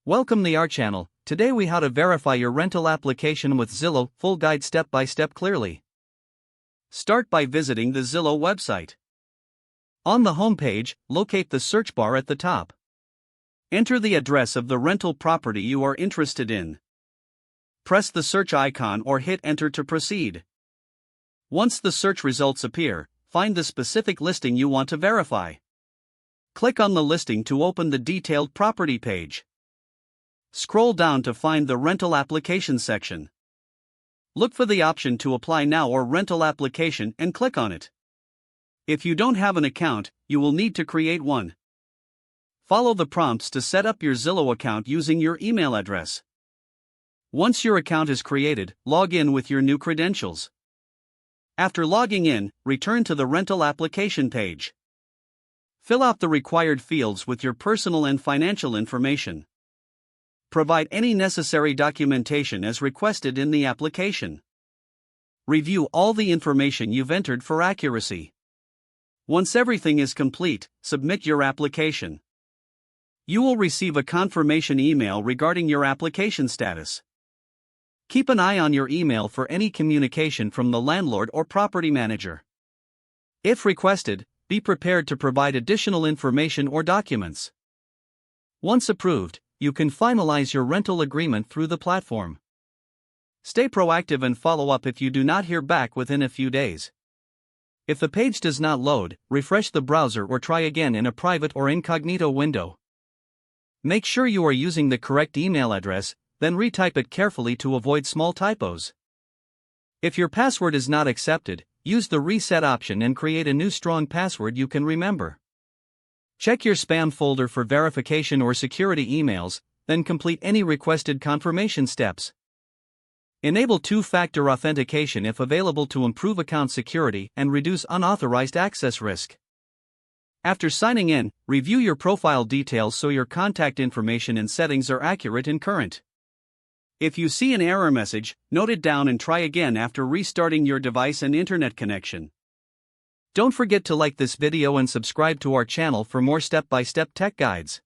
Welcome to our channel. Today we how to verify your rental application with Zillow, full guide step by step clearly. Start by visiting the Zillow website. On the home page, locate the search bar at the top. Enter the address of the rental property you are interested in. Press the search icon or hit enter to proceed. Once the search results appear, find the specific listing you want to verify. Click on the listing to open the detailed property page. Scroll down to find the rental application section. Look for the option to apply now or rental application and click on it. If you don't have an account, you will need to create one. Follow the prompts to set up your Zillow account using your email address. Once your account is created, log in with your new credentials. After logging in, return to the rental application page. Fill out the required fields with your personal and financial information. Provide any necessary documentation as requested in the application. Review all the information you've entered for accuracy. Once everything is complete, submit your application. You will receive a confirmation email regarding your application status. Keep an eye on your email for any communication from the landlord or property manager. If requested, be prepared to provide additional information or documents. Once approved, you can finalize your rental agreement through the platform. Stay proactive and follow up if you do not hear back within a few days. If the page does not load, refresh the browser or try again in a private or incognito window. Make sure you are using the correct email address, then retype it carefully to avoid small typos. If your password is not accepted, use the reset option and create a new strong password you can remember. Check your spam folder for verification or security emails, then complete any requested confirmation steps. Enable two-factor authentication if available to improve account security and reduce unauthorized access risk. After signing in, review your profile details so your contact information and settings are accurate and current. If you see an error message, note it down and try again after restarting your device and internet connection. Don't forget to like this video and subscribe to our channel for more step-by-step tech guides.